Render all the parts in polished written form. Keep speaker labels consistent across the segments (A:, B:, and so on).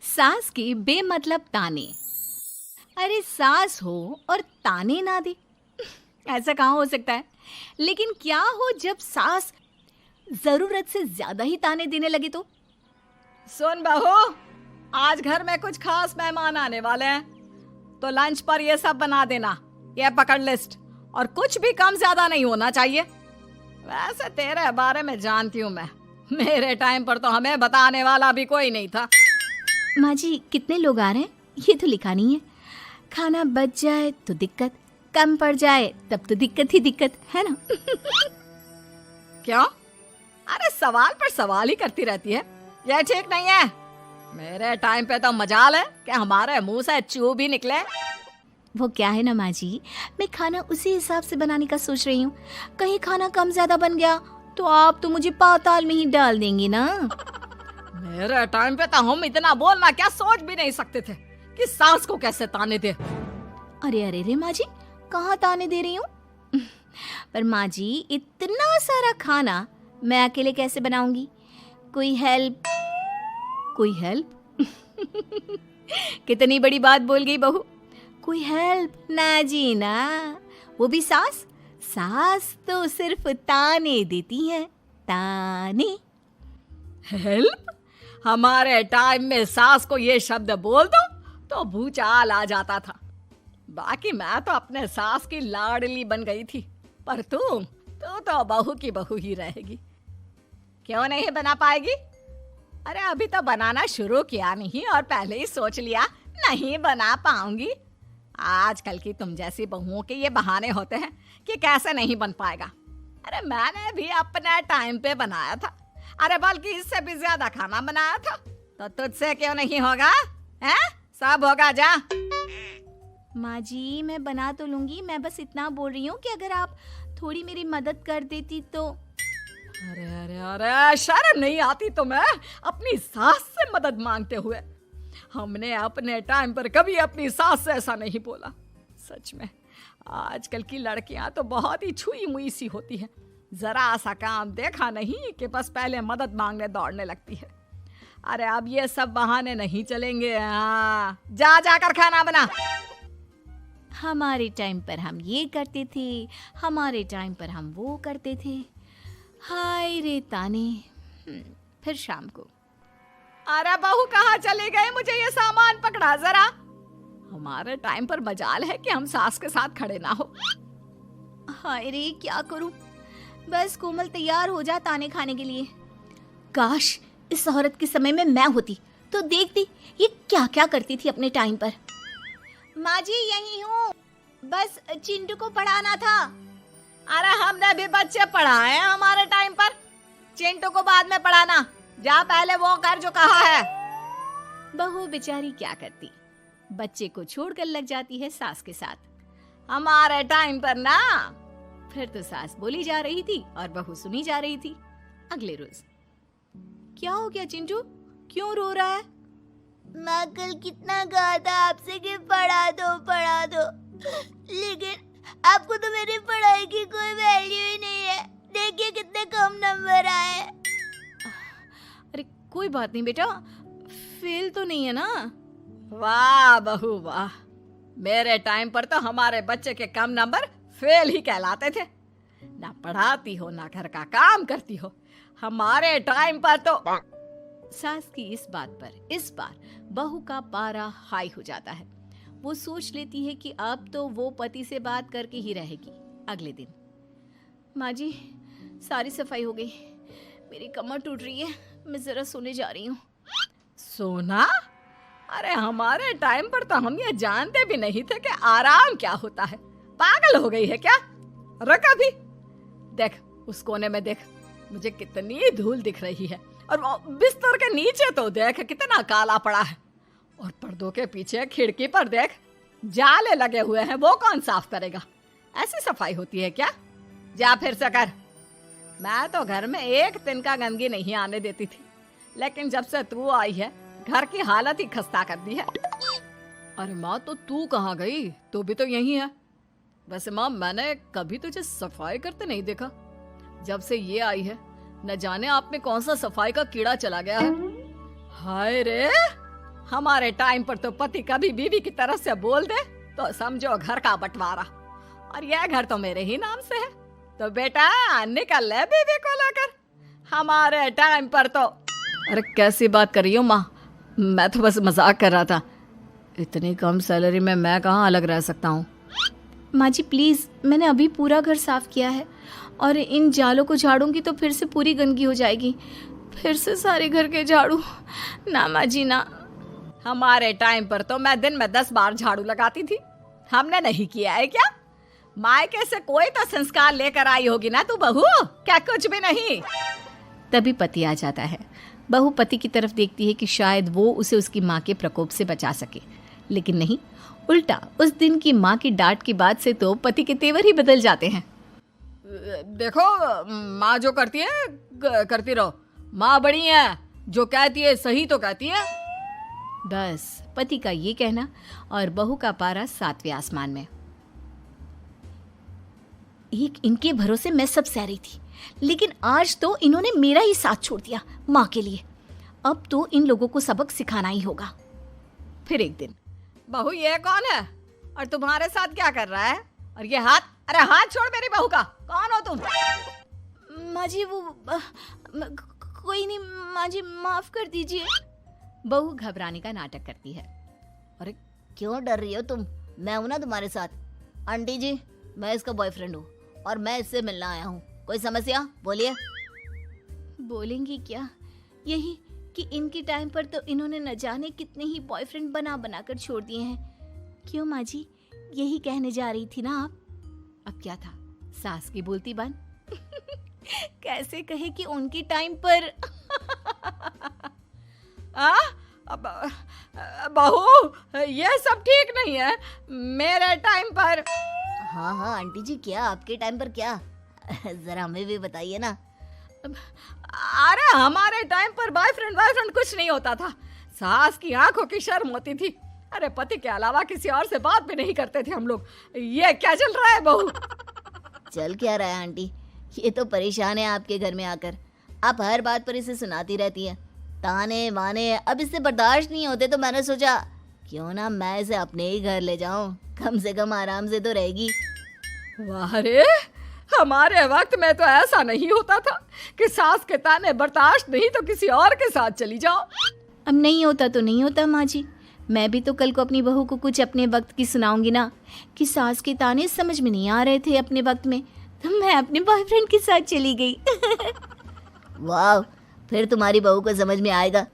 A: सास के बेमतलब ताने। अरे सास हो और ताने ना दे, ऐसा कहाँ हो सकता है। लेकिन क्या हो जब सास जरूरत से ज्यादा ही ताने देने लगे तो।
B: सुन बहू, आज घर में कुछ खास मेहमान आने वाले हैं, तो लंच पर ये सब बना देना। ये पकड़ लिस्ट, और कुछ भी कम ज्यादा नहीं होना चाहिए। वैसे तेरे बारे में जानती हूँ मैं, मेरे टाइम पर तो हमें बताने वाला भी कोई नहीं था।
A: माँ जी कितने लोग आ रहे हैं ये तो लिखा नहीं है। खाना बच जाए तो दिक्कत, कम पड़ जाए तब तो दिक्कत ही दिक्कत है ना।
B: क्यों? अरे सवाल पर सवाल ही करती रहती है, यह ठीक नहीं है। मेरे टाइम पे तो मजाल है कि हमारे मुंह से चू भी निकले।
A: वो क्या है ना माँ जी, मैं खाना उसी हिसाब से बनाने का सोच रही हूँ। कहीं खाना कम ज्यादा बन गया तो आप तो मुझे पाताल में ही डाल देंगी ना।
B: मेरे टाइम पे तो हम इतना बोलना क्या सोच भी नहीं सकते थे कि सास को कैसे ताने दे।
A: अरे अरे रे माँ जी, कहाँ ताने दे रही हूँ। पर माँ जी इतना सारा खाना मैं अकेले कैसे बनाऊंगी। कोई हेल्प, कोई हेल्प। कितनी बड़ी बात बोल गई बहू। कोई हेल्प ना जी ना, वो भी सास। सास तो सिर्फ ताने देती है, ताने।
B: हेल्प? हमारे टाइम में सास को ये शब्द बोल दो तो भूचाल आ जाता था। बाकी मैं तो अपने सास की लाडली बन गई थी, पर तू तो बहू की बहू ही रहेगी। क्यों नहीं बना पाएगी? अरे अभी तो बनाना शुरू किया नहीं और पहले ही सोच लिया नहीं बना पाऊंगी। आजकल की तुम जैसी बहुओं के ये बहाने होते हैं कि कैसे नहीं बन पाएगा। अरे मैंने भी अपने टाइम पे बनाया था, अरे बल्कि इससे भी ज्यादा खाना बनाया था, तो तुझसे क्यों नहीं होगा? हैं? सब होगा जा।
A: माँ जी मैं बना तो लूंगी, मैं बस इतना बोल रही हूँ कि अगर आप थोड़ी मेरी मदद कर देती तो।
B: अरे अरे अरे, शर्म नहीं आती तुम्हें अपनी सास से मदद मांगते हुए? हमने अपने टाइम पर कभी अपनी सास से ऐसा नहीं बोला। सच में आजकल की लड़कियां तो बहुत ही छुई मुई सी होती हैं। जरा सा काम देखा नहीं कि बस पहले मदद मांगने दौड़ने लगती है। अरे अब ये सब बहाने नहीं चलेंगे। हाँ, जा जाकर खाना बना।
A: हमारे टाइम पर हम ये करते थे, हमारे टाइम पर हम वो करते थे। हाय रे ताने। फिर शाम को।
B: अरे बहू कहाँ चले गए? मुझे ये सामान पकड़ा जरा। हमारे टाइम पर मजाल है कि हम सास के साथ खड़े ना हो।
A: हाय रे क्या करूं, बस कोमल तैयार हो जा ताने खाने के लिए। काश इस औरत के समय में मैं होती तो देखती ये क्या क्या करती थी अपने टाइम पर। माँ जी यही हूँ, बस चिंटू को पढ़ाना था।
B: अरे हमने भी बच्चे पढ़ाए हैं हमारे टाइम पर, चिंटू को बाद में पढ़ाना। जा पहले वो कर जो कहा है।
A: बहू बेचारी क्या करती, बच्चे को छोड़कर लग जाती है सास के साथ।
B: हमारे टाइम पर ना।
A: फिर तो सास बोली जा रही थी और बहू सुनी जा रही थी। अगले रोज। क्या हो गया चिंटू, क्यों रो रहा है?
C: मैं कल कितना कहा था आपसे कि पढ़ा दो, लेकिन आपको तो मेरी पढ़ाई की कोई वैल्यू ही नहीं है। देखिए कितने कम नंबर आए।
A: अरे कोई बात नहीं बेटा, फेल तो नहीं है ना।
B: वाह बहू वाह, मेरे टाइम पर तो हमारे बच्चे के कम नंबर फेल ही कहलाते थे। ना पढ़ाती हो ना घर का काम करती हो। हमारे टाइम पर तो।
A: सास की इस बात पर इस बार बहू का पारा हाई हो जाता है। वो सोच लेती है कि अब तो वो पति से बात करके ही रहेगी। अगले दिन। माँ जी सारी सफाई हो गई, मेरी कमर टूट रही है, मैं जरा सोने जा रही हूँ।
B: सोना? अरे हमारे टाइम पर तो हम ये जानते भी नहीं थे कि आराम क्या होता है। पागल हो गई है क्या? रुक अभी। देख उस कोने में देख, मुझे कितनी धूल दिख रही है। और बिस्तर के नीचे तो देख कितना काला पड़ा है। और पर्दों के पीछे खिड़की पर देख जाले लगे हुए हैं, वो कौन साफ करेगा? ऐसी सफाई होती है क्या? जा फिर से कर। मैं तो घर में एक दिन का गंदगी नहीं आने देती थी, लेकिन जब से तू आई है घर की हालत ही खस्ता कर दी है। अरे माँ तो तू कहाँ गई? तू भी तो यही है। वैसे माँ मैंने कभी तुझे सफाई करते नहीं देखा। जब से ये आई है न जाने आप में कौन सा सफाई का कीड़ा चला गया है। हाय रे, हमारे टाइम पर तो पति कभी बीवी की तरफ से बोल दे तो समझो घर का बंटवारा, और यह घर तो मेरे ही नाम से है। तो बेटा निकल ले बीवी को लेकर। हमारे टाइम पर तो। अरे कैसी बात कर रही हो माँ, मैं तो बस मजाक कर रहा था। इतनी कम सैलरी में मैं कहाँ अलग रह सकता हूँ।
A: माँ जी प्लीज़, मैंने अभी पूरा घर साफ किया है और इन जालों को झाड़ूंगी तो फिर से पूरी गंदगी हो जाएगी, फिर से सारे घर के झाड़ू। ना माँ जी ना।
B: हमारे टाइम पर तो मैं दिन में 10 बार झाड़ू लगाती थी, हमने नहीं किया है क्या? मायके से कोई तो संस्कार लेकर आई होगी ना तू बहू, क्या कुछ भी नहीं।
A: तभी पति आ जाता है। बहू पति की तरफ देखती है कि शायद वो उसे उसकी माँ के प्रकोप से बचा सके, लेकिन नहीं, उल्टा उस दिन की माँ की डांट की बात से तो पति के तेवर ही बदल जाते हैं।
B: देखो माँ जो करती है करती रहो, माँ बड़ी है, जो कहती है सही तो कहती है।
A: बस पति का ये कहना और बहू का पारा 7वें आसमान में। एक इनके भरोसे मैं सब सह रही थी, लेकिन आज तो इन्होंने मेरा ही साथ छोड़ दिया माँ के लिए। अब तो इन लोगों को सबक सिखाना ही होगा। फिर एक दिन,
B: बहू ये कौन है और तुम्हारे साथ क्या कर रहा है? और ये हाथ, अरे हाथ छोड़ मेरी बहू का, कौन हो तुम?
A: माँ जी वो कोई नहीं माँ जी, माफ कर दीजिए। बहू घबराने का नाटक करती है।
C: अरे क्यों डर रही हो तुम? मैं हूं ना तुम्हारे साथ। आंटी जी, मैं इसका बॉयफ्रेंड हूँ और मैं इससे मिलना आया हूँ। कोई समस्या? बोलिए।
A: बोलेंगी क्या? यही कि इनके टाइम पर तो इन्होंने न जाने कितने ही बॉयफ्रेंड बना बना कर छोड़ दिए हैं। क्यों माँ जी, यही कहने जा रही थी ना आप? अब क्या था, सास की बोलती बंद। कैसे कहे कि उनके टाइम पर।
B: बहू ये सब ठीक नहीं है। मेरे टाइम पर।
C: हाँ हाँ आंटी जी, क्या आपके टाइम पर क्या? जरा हमें भी बताइए ना।
B: अरे हमारे टाइम पर बॉयफ्रेंड कुछ नहीं होता था। सास की आंखों की शर्म होती थी। अरे पति के अलावा किसी और से बात भी नहीं करते थे हम लोग। ये क्या चल रहा है बहू?
C: चल क्या रहा है आंटी? ये तो परेशान है आपके घर में आकर। आप हर बात पर इसे सुनाती रहती है, ताने माने। अब इससे बर्दाश्त नहीं होते तो मैंने सोचा क्यों ना मैं इसे अपने ही घर ले जाऊं, कम से कम आराम से तो रहेगी।
B: वाह रे, हमारे वक्त में तो ऐसा नहीं होता था कि सास के ताने बर्दाश्त नहीं तो किसी और के साथ चली जाओ।
A: अब नहीं होता तो नहीं होता माँ जी। मैं भी तो कल को अपनी बहू को कुछ अपने वक्त की सुनाऊंगी ना, कि सास के ताने समझ में नहीं आ रहे थे अपने वक्त में, तो मैं अपने बॉयफ्रेंड के साथ चली गई।
C: वाह, फिर तुम्हारी बहू को समझ में आएगा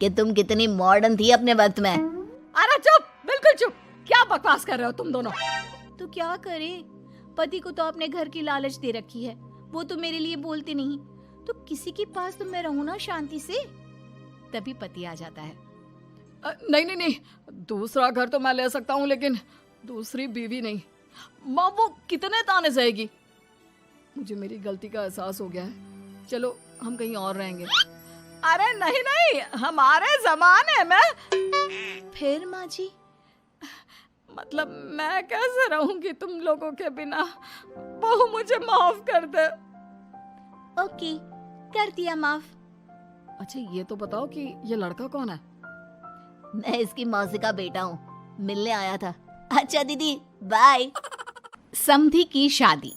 C: कि तुम कितनी मॉडर्न थी अपने वक्त में।
B: अरे चुप, बिल्कुल चुप। क्या बकवास कर रहे हो तुम दोनों?
A: तो क्या करे, पति को तो अपने घर की लालच दे रखी है, वो तो मेरे लिए बोलते नहीं, तो किसी के पास तो मैं रहूं ना शांति से। तभी पति आ जाता है।
B: नहीं, दूसरा घर तो मैं ले सकता हूँ, लेकिन दूसरी बीवी नहीं। माँ वो कितने ताने सहेगी? मुझे मेरी गलती का एहसास हो गया है। चलो हम कहीं और रहेंगे। अरे नहीं, हमारे जमाने में।
A: फिर माँ जी?
B: मतलब मैं कैसे रहूंगी तुम लोगों के बिना? बहू मुझे माफ कर दे।
A: ओके, कर दिया माफ।
B: अच्छा ये तो बताओ कि ये लड़का कौन है?
C: मैं इसकी मौसी का बेटा हूँ, मिलने आया था। अच्छा दीदी, बाय।
A: समधी की शादी।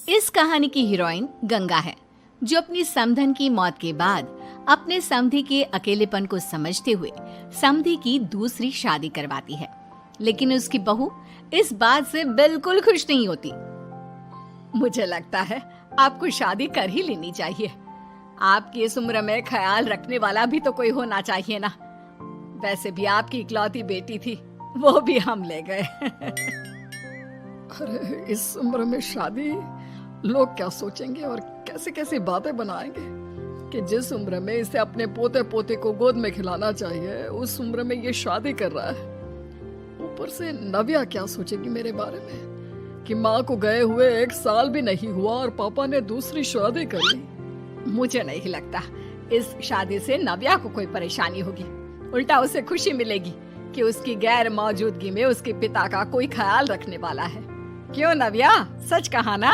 A: इस कहानी की हीरोइन गंगा है, जो अपनी समधन की मौत के बाद अपने समधी के अकेलेपन को समझते हुए समधी की दूसरी शादी करवाती है। लेकिन उसकी बहू इस बात से बिल्कुल खुश नहीं होती।
B: मुझे लगता है आपको शादी कर ही लेनी चाहिए। आपकी इस उम्र में ख्याल रखने वाला भी तो कोई होना चाहिए ना। वैसे भी आपकी इकलौती बेटी थी, वो भी हम ले गए। अरे इस उम्र में शादी, लोग क्या सोचेंगे और कैसे कैसी बातें बनाएंगे कि जिस उम्र में इसे अपने पोते पोते को गोद में खिलाना चाहिए, उस उम्र में ये शादी कर रहा है। ऊपर से नव्या क्या सोचेगी मेरे बारे में कि माँ को गए हुए 1 साल भी नहीं हुआ और पापा ने दूसरी शादी कर ली। मुझे नहीं लगता इस शादी से नव्या को कोई परेशानी होगी। उल्टा उसे खुशी मिलेगी कि उसकी गैर मौजूदगी में उसके पिता का कोई ख्याल रखने वाला है। क्यों नव्या, सच कहा ना?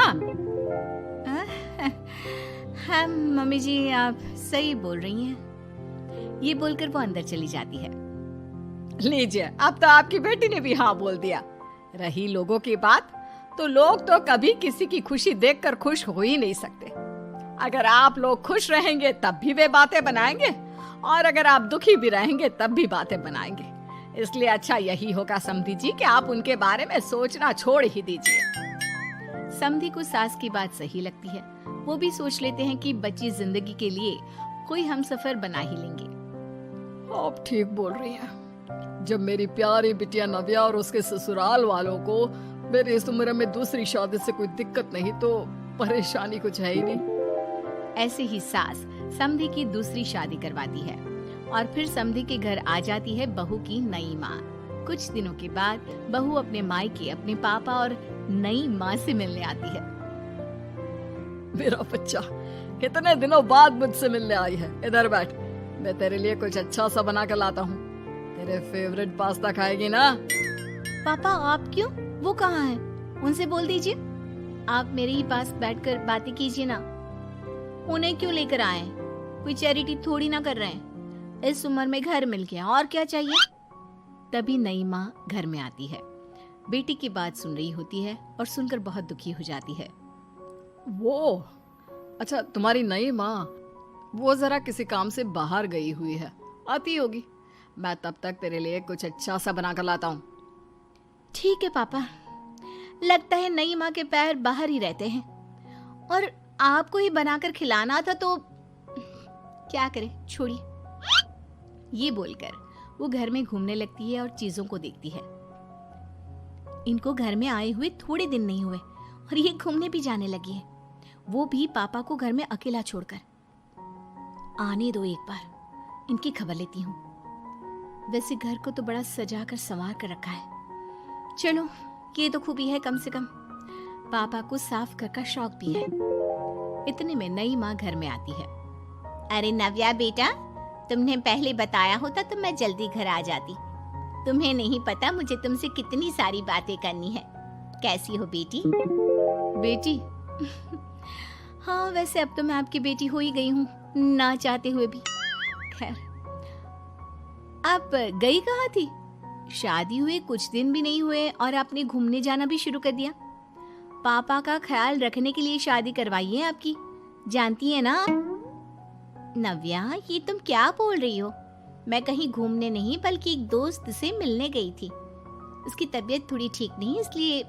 A: हाँ मम्मी जी, आप सही बोल रही हैं। ये बोलकर वो अंदर चली जाती है।
B: लीजिए, अब तो आपकी बेटी ने भी हाँ बोल दिया। रही लोगों की बात, तो लोग तो कभी किसी की खुशी देखकर खुश हो ही नहीं सकते। अगर आप लोग खुश रहेंगे तब भी वे बातें बनाएंगे, और अगर आप दुखी भी रहेंगे तब भी बातें बनाएंगे। इसलिए अच्छा यही होगा समधी जी कि आप उनके बारे में सोचना छोड़ ही दीजिए।
A: समधी को सास की बात सही लगती है। वो भी सोच लेते हैं कि बची जिंदगी के लिए कोई हमसफर बना ही लेंगे।
B: आप ठीक बोल रही हैं। जब मेरी प्यारी बिटिया नव्या और उसके ससुराल वालों को मेरी इस उम्र में दूसरी शादी से कोई दिक्कत नहीं, तो परेशानी कुछ है ही नहीं।
A: ऐसे ही सास समधी की दूसरी शादी करवाती है और फिर समधी के घर आ जाती है बहू की नई माँ। कुछ दिनों के बाद बहू अपने मायके अपने पापा और नई माँ से मिलने आती है।
B: मेरा बच्चा कितने दिनों बाद मुझसे मिलने आई है। इधर बैठ, मैं तेरे लिए कुछ अच्छा सा बना कर लाता हूँ। तेरे फेवरेट पास्ता खाएगी ना?
A: पापा आप क्यों? वो कहाँ है? उनसे बोल दीजिए। आप मेरे ही पास बैठकर बातें कीजिए ना। उन्हें क्यों लेकर आए? कोई चैरिटी थोड़ी ना कर रहे हैं। इस उम्र में घर मिल गया, और क्या चाहिए? तभी नई माँ घर में आती है। बेटी की बात सुन रही होती है और सुनकर बहुत दुखी हो जाती है।
B: वो अच्छा, तुम्हारी नई माँ वो जरा किसी काम से बाहर गई हुई है, आती होगी। मैं तब तक तेरे लिए कुछ अच्छा सा बना कर लाता हूँ।
A: ठीक है पापा। लगता है नई माँ के पैर बाहर ही रहते हैं, और आपको ही बनाकर खिलाना था तो क्या करे, छोड़िए। ये बोलकर वो घर में घूमने लगती है और चीजों को देखती है। इनको घर में आए हुए थोड़े दिन नहीं हुए और ये घूमने भी जाने लगी है, वो भी पापा को घर में अकेला छोड़कर। आने दो, एक बार इनकी खबर लेती हूँ। वैसे घर को तो बड़ा सजा कर संवार कर रखा है। चलो, ये तो खूबी है, कम से कम पापा को साफ कर का शौक भी है। इतने में नई माँ घर में आती है।
C: अरे नव्या बेटा, तुमने पहले बताया होता तो मैं जल्दी घर आ जाती। तुम्हें नहीं पता मुझे तुमसे कितनी सारी बातें करनी है। कैसी हो बेटी?
A: बेटी? हाँ, वैसे अब तो मैं आपकी बेटी हो ही गई हूँ, ना चाहते हुए भी। खैर, आप गई कहाँ थी? शादी हुए कुछ दिन भी नहीं हुए और आपने घूमने जाना भी शुरू कर दिया। पापा का ख्याल रखने के लिए शादी करवाई है आपकी, जानती है ना?
C: नव्या, ये तुम क्या बोल रही हो? मैं कहीं घूमने नहीं बल्कि एक दोस्त से मिलने गई थी। उसकी तबीयत थोड़ी ठीक नहीं, इसलिए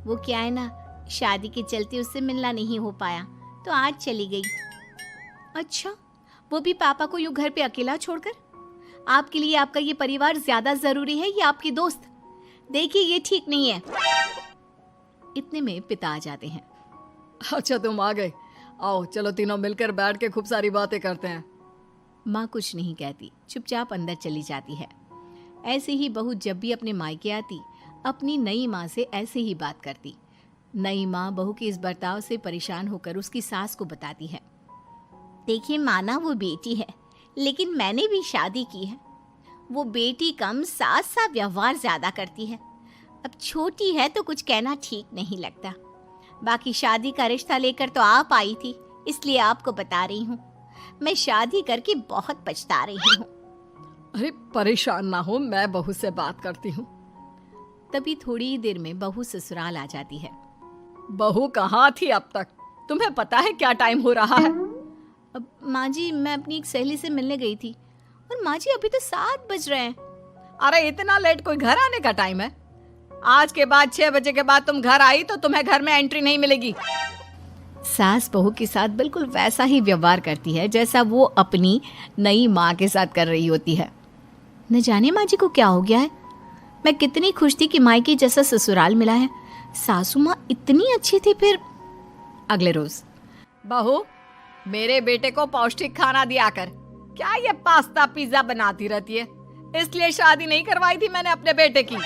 C: वो क्या है ना, शादी के चलते उससे मिलना नहीं हो पाया, तो आज चली गई।
A: अच्छा, वो भी पापा को यूं घर पे अकेला छोड़कर? आपके लिए आपका ये परिवार ज्यादा जरूरी है या आपकी दोस्त? देखिए, ये ठीक नहीं है। इतने में पिता आ जाते हैं।
B: अच्छा, तुम आ गए। आओ, चलो तीनों मिलकर बैठ के खूब सारी बातें करते हैं।
A: माँ कुछ नहीं कहती, चुपचाप अंदर चली जाती है। ऐसे ही बहू जब भी अपने मायके आती, अपनी नई माँ से ऐसे ही बात करती। नई माँ बहू के इस बर्ताव से परेशान होकर उसकी सास को बताती है।
C: देखिए माना, वो बेटी है, लेकिन मैंने भी शादी की है। वो बेटी कम, सास सा व्यवहार ज्यादा करती है। अब छोटी है तो कुछ कहना ठीक नहीं लगता। बाकी शादी का रिश्ता लेकर तो आप आई थी, इसलिए आपको बता रही हूँ। मैं शादी करके बहुत पछता रही हूँ।
B: अरे परेशान ना हो, मैं बहू से बात करती हूँ।
A: तभी थोड़ी ही देर में बहू ससुराल आ जाती है।
B: बहू कहाँ थी अब तक? तुम्हें पता है क्या टाइम हो रहा है?
A: अब माँ जी, मैं अपनी एक सहेली से मिलने गई थी, और माँ जी अभी तो 7 बज रहे हैं।
B: अरे इतना लेट कोई घर आने का टाइम है? आज के बाद 6 बजे के बाद तुम घर आई तो तुम्हें घर में एंट्री नहीं मिलेगी।
A: सास बहू के साथ बिल्कुल वैसा ही व्यवहार करती है जैसा वो अपनी नई माँ के साथ कर रही होती है। न जाने माँ जी को क्या हो गया है। मैं कितनी खुश थी कि मायके जैसा ससुराल मिला है। सासू माँ इतनी अच्छी थी। फिर अगले रोज,
B: बहू, मेरे बेटे को पौष्टिक खाना दिया कर। क्या ये पास्ता पिज्जा बनाती रहती है? इसलिए शादी नहीं करवाई थी मैंने अपने बेटे की।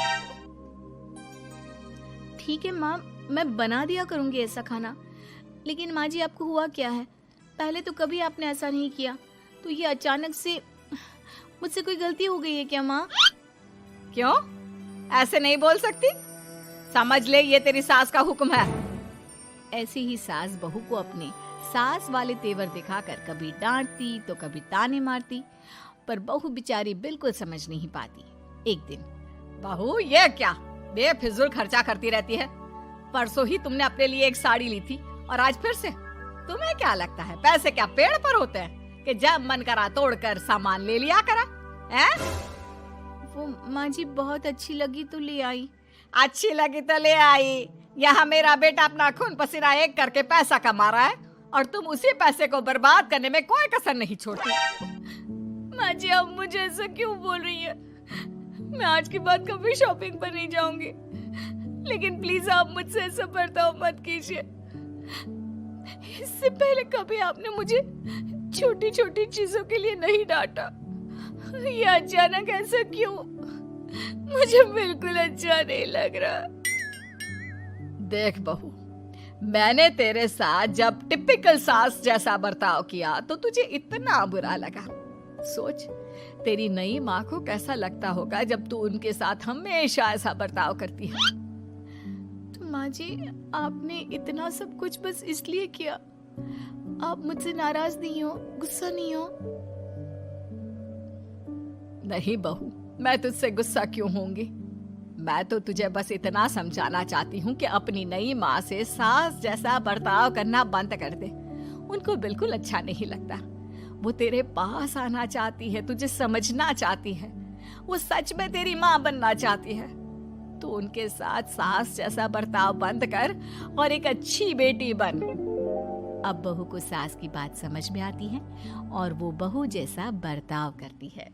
A: ठीक है माँ, मैं बना दिया करूंगी ऐसा खाना। लेकिन माँ जी, आपको हुआ क्या है? पहले तो कभी आपने ऐसा नहीं किया, तो ये अचानक से मुझसे कोई गलती हो गई है क्या माँ?
B: क्यों? ऐसे नहीं बोल सकती। समझ ले, ये तेरी सास का हुक्म है।
A: ऐसे ही सास बहू को अपने सास वाले तेवर दिखाकर कभी डांटती तो कभी ताने मारती, पर बहू बेचारी बिल्कुल समझ नहीं पाती। एक दिन,
B: बहू ये क्या बेफिजूल खर्चा करती रहती है? परसों ही तुमने अपने लिए एक साड़ी ली थी और आज फिर से। तुम्हें क्या लगता है पैसे क्या पेड़ पर होते हैं कि जब मन करा तोड़कर सामान ले लिया करा? हैं?
A: वो माँ जी बहुत अच्छी लगी तो ले आई।
B: अच्छी लगी तो ले आई। यहाँ मेरा बेटा अपना खून पसीना एक करके पैसा कमा रहा है और तुम उसी पैसे को बर्बाद करने में कोई कसर नहीं छोड़ती।
A: माँ जी आप मुझे ऐसा क्यों बोल रही है? मैं आज के बाद कभी शॉपिंग पर नहीं जाऊंगी, लेकिन प्लीज आप मुझसे ऐसा बर्ताव मत कीजिए। इससे पहले कभी आपने मुझे छोटी छोटी चीजों के लिए नहीं डांटा, ये अचानक ऐसा क्यों? मुझे बिल्कुल अच्छा नहीं लग रहा।
B: देख बहू, मैंने तेरे साथ जब टिपिकल सास जैसा बर्ताव किया तो तुझे इतना बुरा लगा। सोच तेरी नई माँ को कैसा लगता होगा जब तू उनके साथ हमेशा ऐसा बर्ताव करती है।
A: तो माँ जी आपने इतना सब कुछ बस इसलिए किया? आप मुझसे नाराज नहीं हो, गुस्सा नहीं हो?
B: नहीं बहू, मैं तुझसे गुस्सा क्यों होंगी? मैं तो तुझे बस इतना समझाना चाहती हूँ कि अपनी नई माँ से सास जैसा बर्ताव करना बंद कर दे। उनको बिल्कुल अच्छा नहीं लगता। वो तेरे पास आना चाहती है, तुझे समझना चाहती है, वो सच में तेरी माँ बनना चाहती है। तो उनके साथ सास जैसा बर्ताव बंद कर और एक अच्छी बेटी बन।
A: अब बहू को सास की बात समझ में आती है और वो बहू जैसा बर्ताव करती है।